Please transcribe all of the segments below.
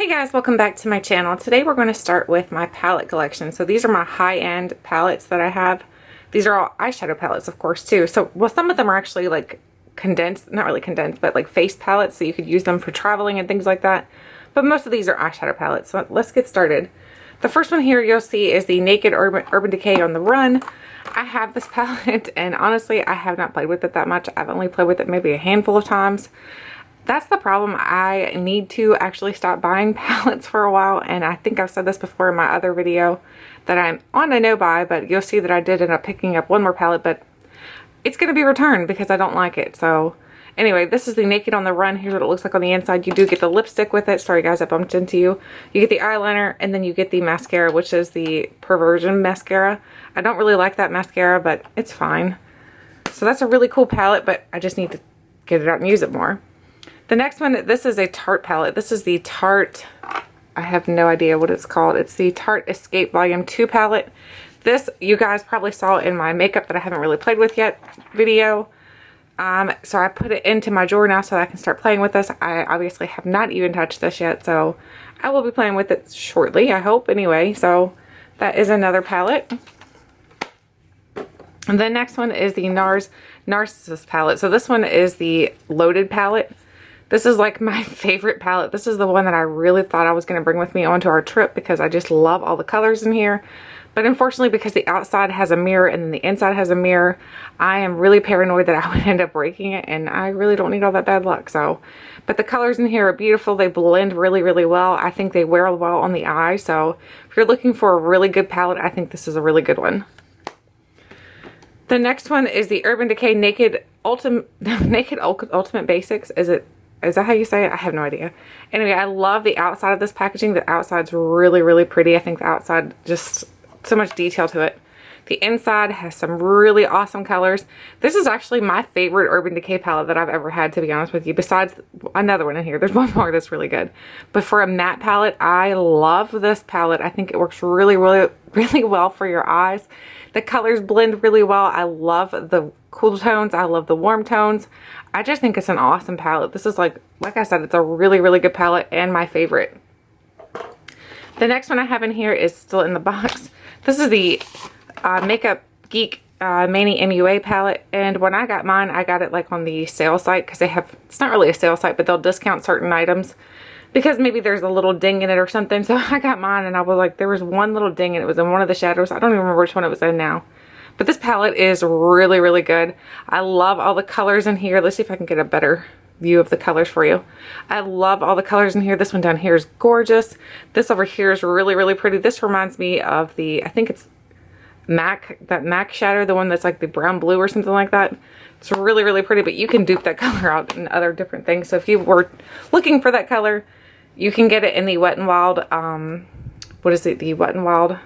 Hey guys, welcome back to my channel. Today we're going to start with my palette collection. So these are my high-end palettes that I have. These are all eyeshadow palettes, of course, too. So, well, some of them are actually like condensed, not really condensed, but like face palettes, so you could use them for traveling and things like that. But most of these are eyeshadow palettes, so let's get started. The first one here you'll see is the Naked Urban Decay on the Run. I have this palette, and honestly, I have not played with it that much. I've only played with it maybe a handful of times. That's the problem. I need to actually stop buying palettes for a while, and I think I've said this before in my other video that I'm on a no-buy, but you'll see that I did end up picking up one more palette, but it's going to be returned because I don't like it. So anyway, this is the Naked on the Run. Here's what it looks like on the inside. You do get the lipstick with it. Sorry guys, I bumped into you. You get the eyeliner, and then you get the mascara, which is the Perversion mascara. I don't really like that mascara, but it's fine. So that's a really cool palette, but I just need to get it out and use it more. The next one, this is a Tarte palette. This is the Tarte, I have no idea what it's called. It's the Tarte Escape Volume 2 palette. This, you guys probably saw in my makeup that I haven't really played with yet video. So I put it into my drawer now so that I can start playing with this. I obviously have not even touched this yet, so I will be playing with it shortly, I hope, anyway. So that is another palette. And the next one is the Nars Narsissist palette. So this one is the Loaded palette. This is like my favorite palette. This is the one that I really thought I was going to bring with me onto our trip because I just love all the colors in here. But unfortunately, because the outside has a mirror and then the inside has a mirror, I am really paranoid that I would end up breaking it, and I really don't need all that bad luck. So, but the colors in here are beautiful. They blend really, really well. I think they wear well on the eye. So if you're looking for a really good palette, I think this is a really good one. The next one is the Urban Decay Naked Ultimate Basics. Is that how you say it? I have no idea. Anyway, I love the outside of this packaging. The outside's really, really pretty. I think the outside, just so much detail to it. The inside has some really awesome colors. This is actually my favorite Urban Decay palette that I've ever had, to be honest with you. Besides another one in here. There's one more that's really good. But for a matte palette, I love this palette. I think it works really, really, really well for your eyes. The colors blend really well. I love the cool tones. I love the warm tones. I just think it's an awesome palette. This is like I said, it's a really, really good palette and my favorite. The next one I have in here is still in the box. This is the Makeup Geek Manny MUA palette. And when I got mine, I got it like on the sale site because they have, it's not really a sale site, but they'll discount certain items because maybe there's a little ding in it or something. So I got mine and I was like, there was one little ding and it was in one of the shadows. I don't even remember which one it was in now. But this palette is really, really good. I love all the colors in here. Let's see if I can get a better view of the colors for you. I love all the colors in here. This one down here is gorgeous. This over here is really, really pretty. This reminds me of the, I think it's that MAC shadow, the one that's like the brown blue or something like that. It's really, really pretty, but you can dupe that color out in other different things. So if you were looking for that color, you can get it in the Wet n Wild, what is it? The Wet n Wild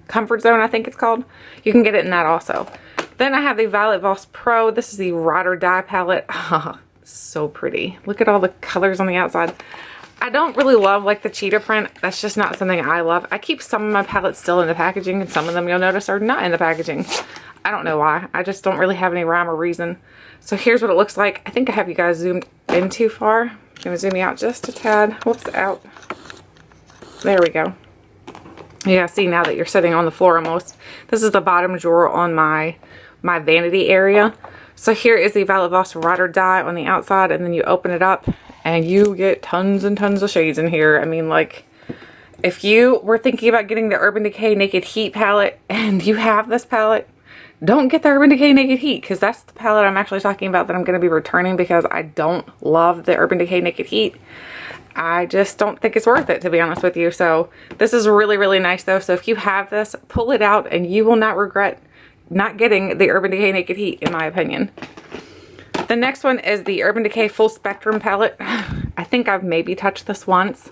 Comfort Zone, I think it's called. You can get it in that also. Then I have the Violet Voss Pro. This is the Ride or Die palette. Oh, so pretty. Look at all the colors on the outside. I don't really love like the cheetah print. That's just not something I love. I keep some of my palettes still in the packaging, and some of them you'll notice are not in the packaging. I don't know why. I just don't really have any rhyme or reason. So here's what it looks like. I think I have you guys zoomed in too far. I'm going to zoom you out just a tad. Whoops, out. There we go. Yeah, see now that you're sitting on the floor almost. This is the bottom drawer on my vanity area. So here is the Violet Voss Ride or Die on the outside, and then you open it up and you get tons and tons of shades in here. I mean, like, if you were thinking about getting the Urban Decay Naked Heat palette and you have this palette, don't get the Urban Decay Naked Heat, because that's the palette I'm actually talking about that I'm going to be returning because I don't love the Urban Decay Naked Heat. I just don't think it's worth it, to be honest with you. So this is really, really nice though. So if you have this, pull it out and you will not regret not getting the Urban Decay Naked Heat, in my opinion. The next one is the Urban Decay Full Spectrum palette. I think I've maybe touched this once.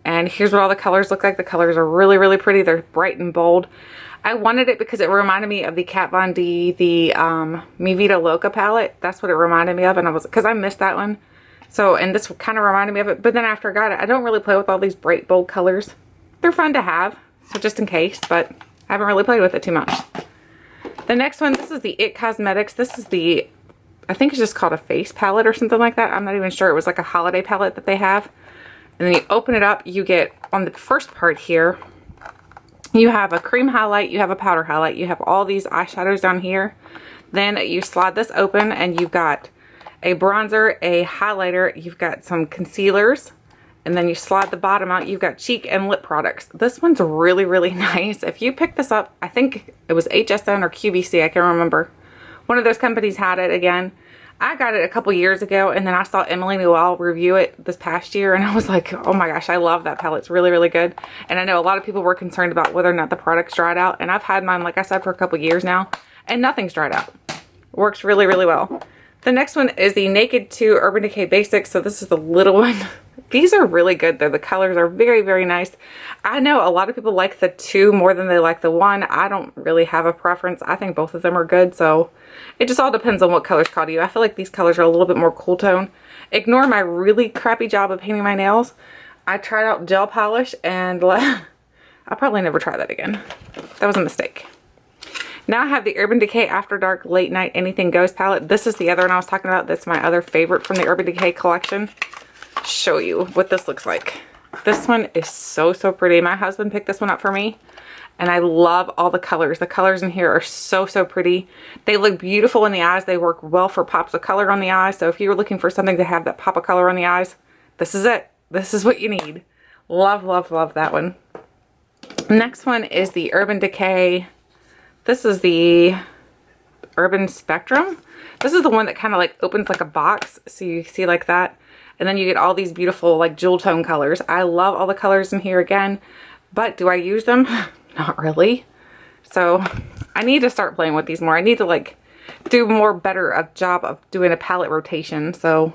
And here's what all the colors look like. The colors are really, really pretty. They're bright and bold. I wanted it because it reminded me of the Kat Von D, the Mi Vida Loca palette. That's what it reminded me of. And because I missed that one. So, and this kind of reminded me of it. But then after I got it, I don't really play with all these bright, bold colors. They're fun to have. So just in case. But I haven't really played with it too much. The next one, this is the It Cosmetics. This is the, I think it's just called a face palette or something like that. I'm not even sure. It was like a holiday palette that they have. And then you open it up, you get on the first part here, you have a cream highlight, you have a powder highlight, you have all these eyeshadows down here. Then you slide this open and you've got a bronzer, a highlighter, you've got some concealers, and then you slide the bottom out, you've got cheek and lip products. This one's really, really nice. If you pick this up, I think it was HSN or QVC, I can't remember. One of those companies had it again. I got it a couple years ago, and then I saw Emily Noel review it this past year, and I was like, oh my gosh, I love that palette. It's really, really good. And I know a lot of people were concerned about whether or not the products dried out, and I've had mine, like I said, for a couple years now, and nothing's dried out. Works really, really well. The next one is the Naked 2 Urban Decay Basics. So this is the little one. These are really good though. The colors are very, very nice. I know a lot of people like the 2 more than they like the 1. I don't really have a preference. I think both of them are good. So it just all depends on what colors call to you. I feel like these colors are a little bit more cool tone. Ignore my really crappy job of painting my nails. I tried out gel polish and I'll probably never try that again. That was a mistake. Now I have the Urban Decay After Dark Late Night Anything Goes palette. This is the other one I was talking about. That's my other favorite from the Urban Decay collection. Show you what this looks like. This one is so, so pretty. My husband picked this one up for me, and I love all the colors. The colors in here are so, so pretty. They look beautiful in the eyes. They work well for pops of color on the eyes. So if you're looking for something to have that pop of color on the eyes, this is it. This is what you need. Love, love, love that one. Next one is the Urban Decay. This is the Urban Spectrum. This is the one that kind of like opens like a box. So you see like that. And then you get all these beautiful like jewel tone colors. I love all the colors in here again. But do I use them? Not really. So I need to start playing with these more. I need to like do better a job of doing a palette rotation. So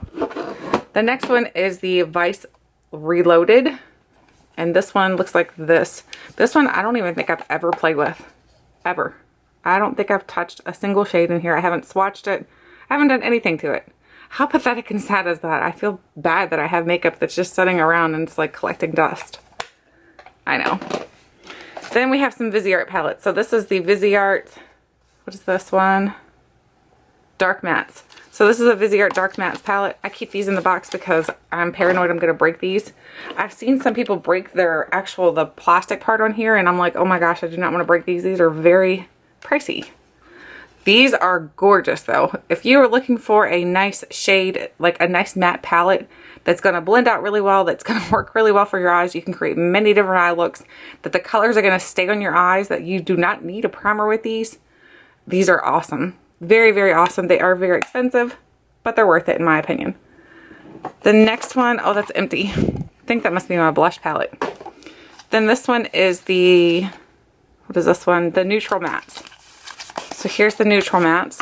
the next one is the Vice Reloaded. And this one looks like this. This one I don't even think I've ever played with. Ever. I don't think I've touched a single shade in here. I haven't swatched it. I haven't done anything to it. How pathetic and sad is that? I feel bad that I have makeup that's just sitting around and it's like collecting dust. I know. Then we have some Viseart palettes. So this is the Viseart, what is this one? Dark Mattes. So this is a Viseart Dark Mattes palette. I keep these in the box because I'm paranoid I'm going to break these. I've seen some people break their the plastic part on here, and I'm like, oh my gosh, I do not want to break these. These are very pricey. These are gorgeous though. If you are looking for a nice shade, like a nice matte palette that's going to blend out really well, that's going to work really well for your eyes, you can create many different eye looks, that the colors are going to stay on your eyes, that you do not need a primer with these. These are awesome. Very, very awesome. They are very expensive, but they're worth it in my opinion. The next one, oh, that's empty. I think that must be my blush palette. Then this one is the, what is this one? The Neutral Mattes. So here's the Neutral Mattes.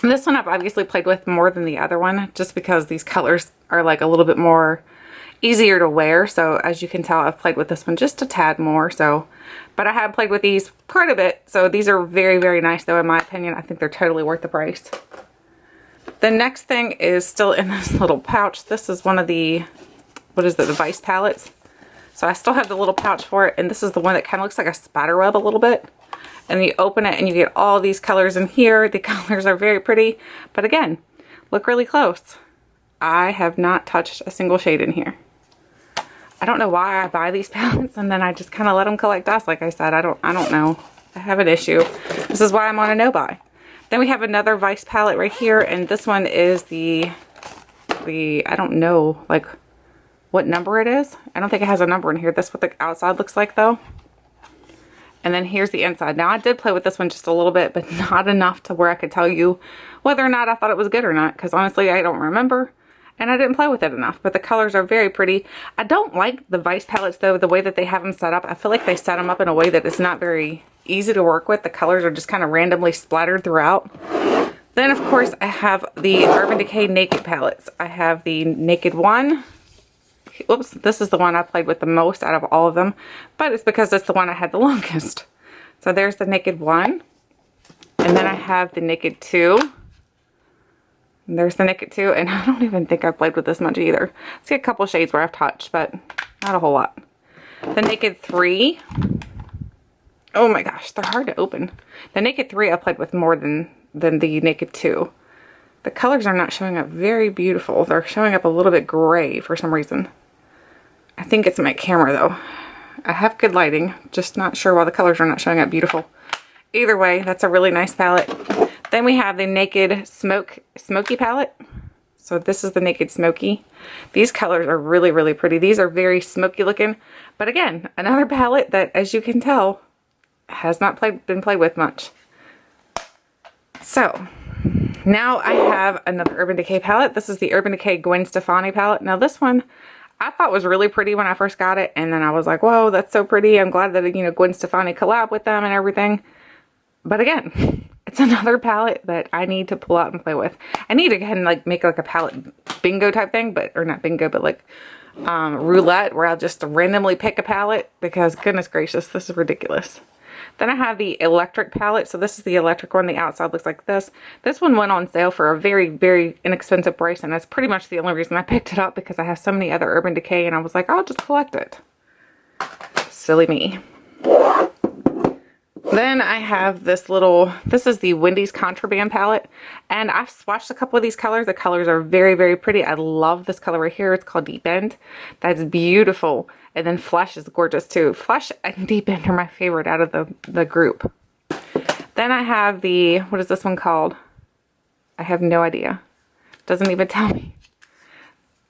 And this one I've obviously played with more than the other one, just because these colors are like a little bit more easier to wear. So as you can tell, I've played with this one just a tad more. So, but I have played with these quite a bit. So these are very, very nice though, in my opinion. I think they're totally worth the price. The next thing is still in this little pouch. This is one of the, what is it, the Vice palettes. So I still have the little pouch for it. And this is the one that kind of looks like a spider web a little bit. And then you open it and you get all these colors in here. The colors are very pretty. But again, look really close. I have not touched a single shade in here. I don't know why I buy these palettes and then I just kind of let them collect dust. Like I said, I don't know. I have an issue. This is why I'm on a no buy. Then we have another Vice palette right here. And this one is the I don't know like what number it is. I don't think it has a number in here. That's what the outside looks like though. And then here's the inside. Now I did play with this one just a little bit, but not enough to where I could tell you whether or not I thought it was good or not. Because honestly, I don't remember. And I didn't play with it enough. But the colors are very pretty. I don't like the Vice palettes though, the way that they have them set up. I feel like they set them up in a way that it's not very easy to work with. The colors are just kind of randomly splattered throughout. Then of course I have the Urban Decay Naked palettes. I have the Naked 1. Oops, this is the one I played with the most out of all of them, but it's because it's the one I had the longest. So there's the Naked 1, and then I have the Naked 2, and there's the Naked 2, and I don't even think I played with this much either. I see a couple shades where I've touched, but not a whole lot. The Naked 3, oh my gosh, they're hard to open. The Naked 3 I played with more than the Naked 2. The colors are not showing up very beautiful. They're showing up a little bit gray for some reason. think it's my camera though. I have good lighting, just not sure why the colors are not showing up beautiful. Either way, that's a really nice palette. Then we have the Naked Smoky palette. So this is the Naked Smoky. These colors are really, really pretty. These are very smoky looking. But again, another palette that, as you can tell, has not been played with much. So, now I have another Urban Decay palette. This is the Urban Decay Gwen Stefani palette. Now this one, I thought was really pretty when I first got it. And then I was like, whoa, that's so pretty. I'm glad that, you know, Gwen Stefani collab with them and everything. But again, it's another palette that I need to pull out and play with. I need to kind of like make like a palette bingo type thing, or not bingo, but like roulette, where I'll just randomly pick a palette, because goodness gracious, this is ridiculous. Then I have the electric palette. So this is the electric one. The outside looks like this. This one went on sale for a very, very inexpensive price, and that's pretty much the only reason I picked it up, because I have so many other Urban Decay, and I was like, I'll just collect it. Silly me. Then I have this is the Wendes Contraband palette, and I've swatched a couple of these colors. The colors are very, very pretty. I love this color right here. It's called Deep End. That's beautiful. And then Flesh is gorgeous too. Flesh and Deep End are my favorite out of the group. Then I have the, what is this one called? I have no idea. Doesn't even tell me.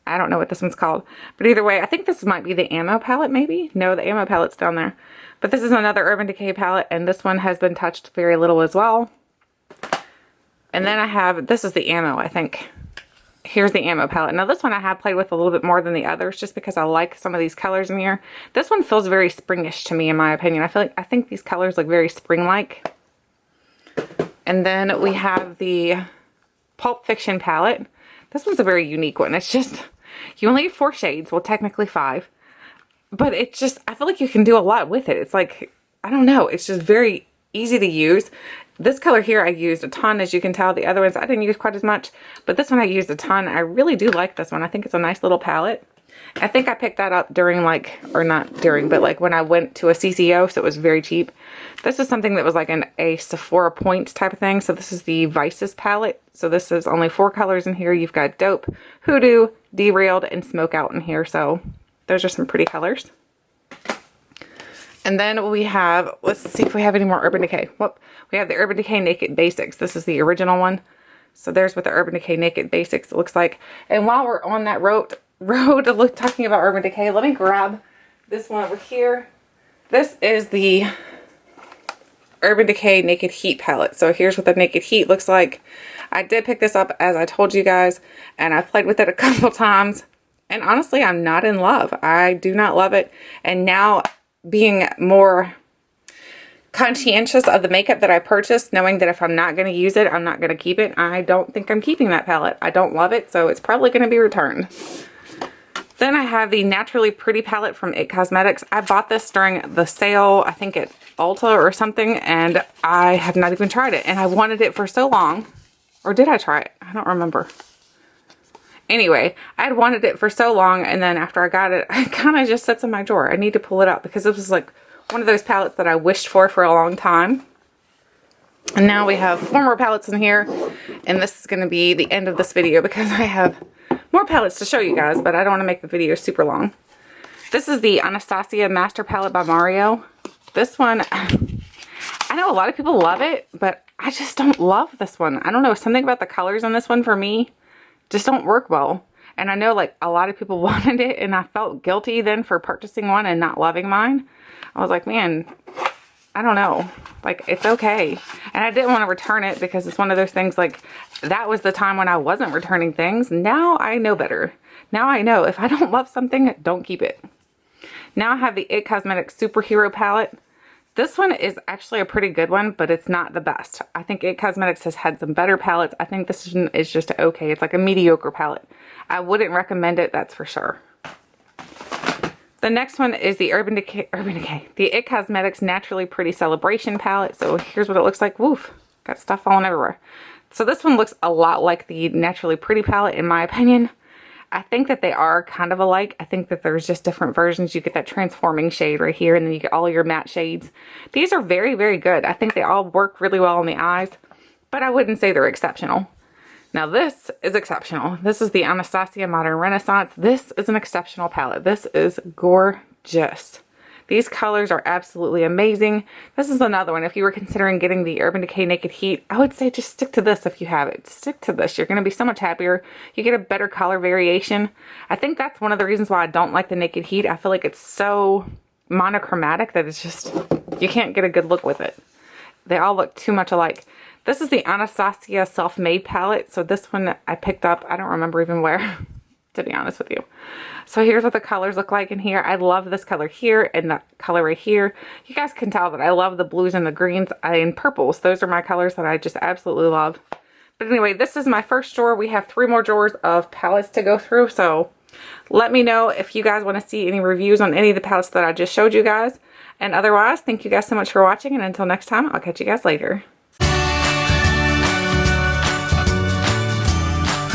I don't know what this one's called. But either way, I think this might be the Ammo palette maybe. No, the Ammo palette's down there. But this is another Urban Decay palette, and this one has been touched very little as well. And then I have, this is the Ammo, I think. Here's the Ammo palette. Now this one I have played with a little bit more than the others, just because I like some of these colors in here. This one feels very springish to me, in my opinion. I think these colors look very spring-like. And then we have the Pulp Fiction palette. This one's a very unique one. It's just, you only get 4 shades. Well, technically 5. But it's just, I feel like you can do a lot with it. It's like, I don't know. It's just very easy to use. This color here I used a ton, as you can tell. The other ones I didn't use quite as much. But this one I used a ton. I really do like this one. I think it's a nice little palette. I think I picked that up during like, or not during, but like when I went to a CCO, so it was very cheap. This is something that was like a Sephora Points type of thing. So this is the Viseart palette. So this is only 4 colors in here. You've got Dope, Hoodoo, Derailed, and Smoke Out in here. So those are some pretty colors. And then we have, let's see if we have any more Urban Decay. Whoop. We have the Urban Decay Naked Basics. This is the original one. So there's what the Urban Decay Naked Basics looks like. And while we're on that road talking about Urban Decay, let me grab this one over here. This is the Urban Decay Naked Heat palette. So here's what the Naked Heat looks like. I did pick this up, as I told you guys, and I've played with it a couple times. And honestly, I'm not in love. I do not love it. And now, being more conscientious of the makeup that I purchased, knowing that if I'm not going to use it, I'm not going to keep it, I don't think I'm keeping that palette. I don't love it, so it's probably going to be returned. Then I have the Naturally Pretty palette from IT Cosmetics. I bought this during the sale, I think at Ulta or something, and I have not even tried it. And I wanted it for so long. Or did I try it? I don't remember. Anyway, I had wanted it for so long, and then after I got it, it kind of just sits in my drawer. I need to pull it out, because this was like one of those palettes that I wished for a long time. And now we have 4 more palettes in here, and this is going to be the end of this video, because I have more palettes to show you guys, but I don't want to make the video super long. This is the Anastasia Master Palette by Mario. This one, I know a lot of people love it, but I just don't love this one. I don't know, something about the colors on this one for me just don't work well. And I know like a lot of people wanted it, and I felt guilty then for purchasing one and not loving mine. I was like, man, I don't know. Like, it's okay. And I didn't want to return it, because it's one of those things like, that was the time when I wasn't returning things. Now I know better. Now I know if I don't love something, don't keep it. Now I have the IT Cosmetics Superhero palette. This one is actually a pretty good one, but it's not the best. I think IT Cosmetics has had some better palettes. I think this one is just okay. It's like a mediocre palette. I wouldn't recommend it, that's for sure. The next one is the Urban Decay, the IT Cosmetics Naturally Pretty Celebration palette. So here's what it looks like. Woof, got stuff falling everywhere. So this one looks a lot like the Naturally Pretty palette, in my opinion. I think that they are kind of alike. I think that there's just different versions. You get that transforming shade right here, and then you get all your matte shades. These are very, very good. I think they all work really well on the eyes, but I wouldn't say they're exceptional. Now this is exceptional. This is the Anastasia Modern Renaissance. This is an exceptional palette. This is gorgeous. These colors are absolutely amazing. This is another one. If you were considering getting the Urban Decay Naked Heat, I would say just stick to this if you have it. Stick to this. You're going to be so much happier. You get a better color variation. I think that's one of the reasons why I don't like the Naked Heat. I feel like it's so monochromatic that it's just, you can't get a good look with it. They all look too much alike. This is the Anastasia Self-Made palette. So this one I picked up, I don't remember even where, to be honest with you. So here's what the colors look like in here. I love this color here and that color right here. You guys can tell that I love the blues and the greens and purples. Those are my colors that I just absolutely love. But anyway, this is my first drawer. We have 3 more drawers of palettes to go through. So let me know if you guys want to see any reviews on any of the palettes that I just showed you guys. And otherwise, thank you guys so much for watching. And until next time, I'll catch you guys later.